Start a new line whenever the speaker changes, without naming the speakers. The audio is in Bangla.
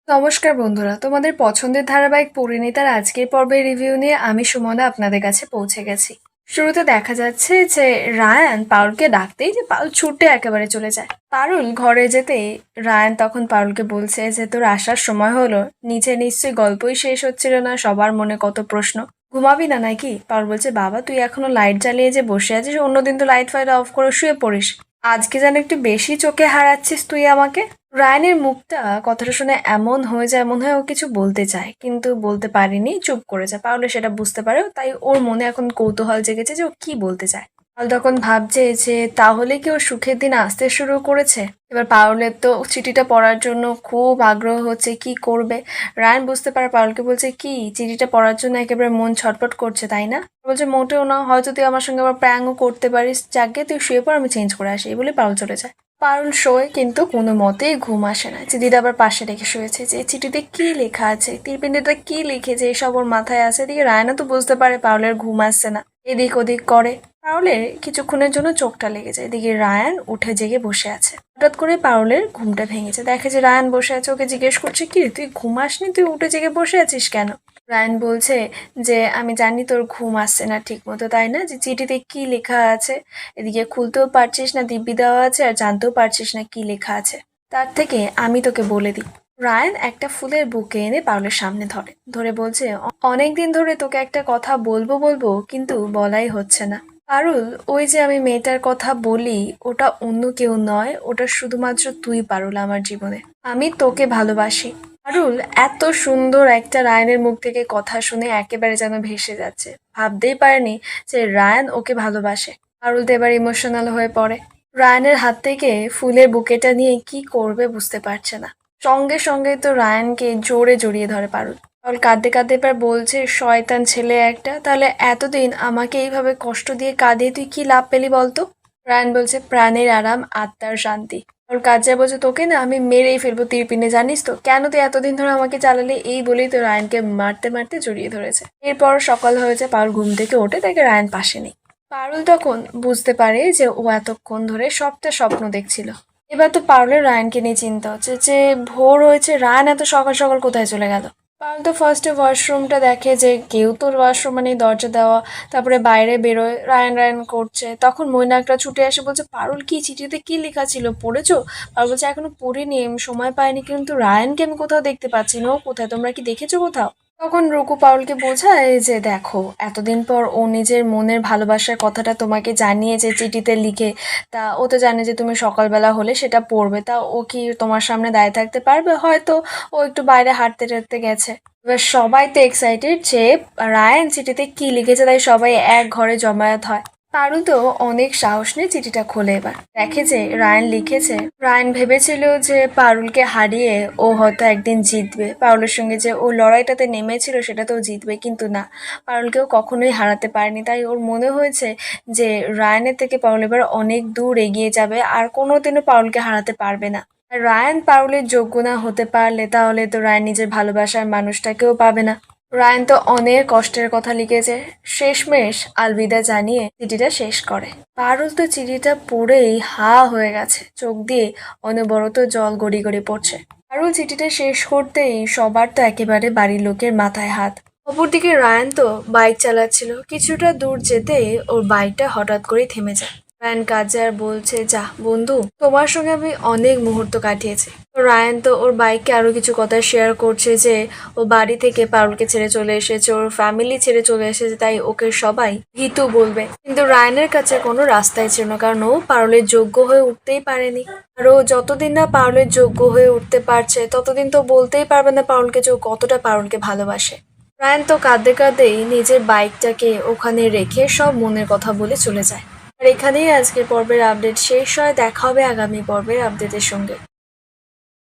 নমস্কার বন্ধুরা, তোমাদের পছন্দের ধারাবাহিক পরিণীতার আজকের পর্বের রিভিউ নিয়ে আমি সুমনা আপনাদের কাছে পৌঁছে গেছি। শুরুতে দেখা যাচ্ছে যে রায়ান পারুলকে ডাকতেই যে পারুল ছুটে একেবারে চলে যায়। পারুল ঘরে যেতেই রায়ান তখন পারুলকে বলছে যে তোর আসার সময় হলো, নিচে নিশ্চয়ই গল্পই শেষ হচ্ছিল না, সবার মনে কত প্রশ্ন, ঘুমাবি না নাকি? পারুল বলছে বাবা তুই এখনো লাইট জ্বালিয়ে যে বসে আছিস, অন্যদিন তো লাইট ফাইট অফ করে শুয়ে পড়িস, আজকে যেন একটু বেশি চোখে হারাচ্ছিস তুই আমাকে। রায়ানের মুখটা কথাটা শুনে এমন হয়ে যায়, মনে হয় ও কিছু বলতে চায় কিন্তু বলতে পারেনি, চুপ করে যায়। পারুলে সেটা বুঝতে পারে, তাই ওর মনে এখন কৌতূহল জেগেছে যে ও কি বলতে চায়। পারুল তখন ভাবছে যে তাহলে কি ওর সুখের দিন আসতে শুরু করেছে। এবার পারুলের তো চিঠিটা পড়ার জন্য খুব আগ্রহ হচ্ছে, কি করবে। রায়ান বুঝতে পারে, পারুলকে বলছে কি চিঠিটা পড়ার জন্য একেবারে মন ছটফট করছে তাই না? বলছে মোটেও না, হয়তো তুই আমার সঙ্গে আবার প্র্যাঙ্কও করতে পারিস, যাকে তুই শুয়ে পর, আমি চেঞ্জ করে আসি, এই বলে পারুল চলে যায়। পারুল শোয় কিন্তু কোনো মতেই ঘুম আসে না। চিঠিটা আবার পাশে রেখে শুয়েছে, যে চিঠিতে কি লেখা আছে, তীরপিন্ডিটা কি লিখেছে, এসব ওর মাথায় আসে। এদিকে রায়না তো বুঝতে পারে পারুলের ঘুম আসছে না, এদিক ওদিক করে। পারুলের কিছুক্ষণের জন্য চোখটা লেগে যায়, এদিকে রায়ান উঠে জেগে বসে আছে। হঠাৎ করে পারুলের ঘুমটা ভেঙেছে, দেখে যে রায়ান বসে আছে। ওকে জিজ্ঞেস করছে কি তুই ঘুমাসনি, তুই উঠে জেগে বসে আছিস কেন? রায়ান বলছে যে আমি জানি তোর ঘুম আসছে না ঠিক মতো, তাই না, যে চিঠিতে কি লেখা আছে এদিকে খুলতেও পারছিস না, দিব্যি দেওয়া আছে, আর জানতেও পারছিস না কি লেখা আছে, তার থেকে আমি তোকে বলে দিই। রায়ান একটা ফুলের বুকে এনে পারুলের সামনে ধরে ধরে বলছে অনেকদিন ধরে তোকে একটা কথা বলবো বলবো কিন্তু বলাই হচ্ছে না। পারুল, ওই যে আমি মেয়েটার কথা বলি, ওটা অন্য কেউ নয়, ওটা শুধুমাত্র তুই পারুল আমার জীবনে, আমি তোকে ভালোবাসি। পারুল এত সুন্দর একটা রায়ানের মুখ থেকে কথা শুনে একেবারে যেন ভেসে যাচ্ছে, ভাবতেই পারেনি যে রায়ান ওকে ভালোবাসে। পারুল তো এবার ইমোশনাল হয়ে পড়ে, রায়ানের হাত থেকে ফুলের বুকেটা নিয়ে কি করবে বুঝতে পারছে না। সঙ্গে সঙ্গে তো রায়ানকে জোরে জড়িয়ে ধরে পারুল। পারুল কাঁদতে কাঁদতে এবার বলছে শয়তান ছেলে একটা, তাহলে এতদিন আমাকে এইভাবে কষ্ট দিয়ে কাঁদিয়ে তুই কি লাভ পেলি বলতো? রায়ান বলছে প্রাণের আরাম, আত্মার শান্তি। ওর কাজে বলছে তোকে না আমি মেরেই ফেলবো তীরপিনে, জানিস তো কেন তুই এতদিন ধরে আমাকে চালালে, এই বলেই তো রায়ানকে মারতে মারতে জড়িয়ে ধরেছে। এরপর সকাল হয়েছে, পারুল ঘুম থেকে ওঠে, দেখে রায়ান পাশে নেই। পারুল তখন বুঝতে পারে যে ও এতক্ষণ ধরে সবটা স্বপ্ন দেখছিল। এবার তো পারুলের রায়ানকে নিয়ে চিন্তা হচ্ছে যে ভোর হয়েছে, রায়ান এত সকাল সকাল কোথায় চলে গেল। পারুল তো ফার্স্টে ওয়াশরুমটা দেখে যে কেউ তোর ওয়াশরুম মানে দরজা দেওয়া, তারপরে বাইরে বেরোয় রায়ান রায়ান করছে। তখন মৈনাকটা ছুটে আসে, বলছে পারুল কি চিঠিতে কি লেখা ছিল পড়েছো? পারুল বলছে এখনো পড়িনি, আমি সময় পাইনি, কিন্তু রায়ানকে আমি কোথাও দেখতে পাচ্ছি না, ও কোথায়, তোমরা কি দেখেছো কোথাও? তখন রুকু পারুলকে বোঝায় যে দেখো এতদিন পর ও নিজের মনের ভালোবাসার কথাটা তোমাকে জানিয়েছে চিঠিতে লিখে, তা ও তো জানে যে তুমি সকালবেলা হলে সেটা পড়বে, তা ও কি তোমার সামনে দাঁড়িয়ে থাকতে পারবে? হয়তো ও একটু বাইরে হাঁটতে টাটতে গেছে। এবার সবাই তো এক্সাইটেড যে রায়ান চিঠিতে কি লিখেছে, তাই সবাই এক ঘরে জমায়েত হয়। পারুল তো অনেক সাহস নিয়ে চিঠিটা খোলে, এবার দেখে যে রায়ান লিখেছে। রায়ান ভেবেছিল যে পারুলকে হারিয়ে ও হয়তো একদিন জিতবে, পারুলের সঙ্গে যে ও লড়াইটাতে নেমেছিল সেটাতেও জিতবে, কিন্তু না, পারুলকেও কখনোই হারাতে পারেনি। তাই ওর মনে হয়েছে যে রায়ানের থেকে পারুল এবার অনেক দূর এগিয়ে যাবে, আর কোনোদিনও পারুলকে হারাতে পারবে না। আর রায়ান পারুলের যোগ্য না হতে পারলে তাহলে তো রায়ান নিজের ভালোবাসার মানুষটাকেও পাবে না। রায়ান তো অনেক কষ্টের কথা লিখেছে, শেষমেশ আলবিদা জানিয়ে চিঠিটা শেষ করে। পারুল তো চিঠিটা পড়েই হা হয়ে গেছে, চোখ দিয়ে অনবরত জল গড়ি গড়ি পড়ছে। পারুল চিঠিটা শেষ করতেই সবার তো একেবারে বাড়ির লোকের মাথায় হাত। অপরদিকে রায়ান তো বাইক চালাচ্ছিল, কিছুটা দূর যেতেই ওর বাইকটা হঠাৎ করেই থেমে যায়। রায়ান কাজে আর বলছে যা বন্ধু, তোমার সঙ্গে আমি অনেক মুহূর্ত কাটিয়েছি। তো রায়ান তো ওর বাইককে আরো কিছু কথা শেয়ার করছে যে ও বাড়ি থেকে পারুলকে ছেড়ে চলে এসেছে, ওর ফ্যামিলি ছেড়ে চলে এসেছে, তাই ওকে সবাই ভিতু বলবে। কিন্তু রায়ানের কাছে কোনো রাস্তাই ছিল না, কারণ ও পারুলের যোগ্য হয়ে উঠতেই পারেনি। আর ও যতদিন না পারুলের যোগ্য হয়ে উঠতে পারছে ততদিন তো বলতেই পারবে না পারুলকে যে ও কতটা পারুলকে ভালোবাসে। রায়ান তো কাঁদতে কাঁদতেই নিজের বাইকটাকে ওখানে রেখে সব মনের কথা বলে চলে যায়। আর এখানেই আজকের পর্বের আপডেট শেষ হয়, দেখা হবে আগামী পর্বের আপডেটের সঙ্গে।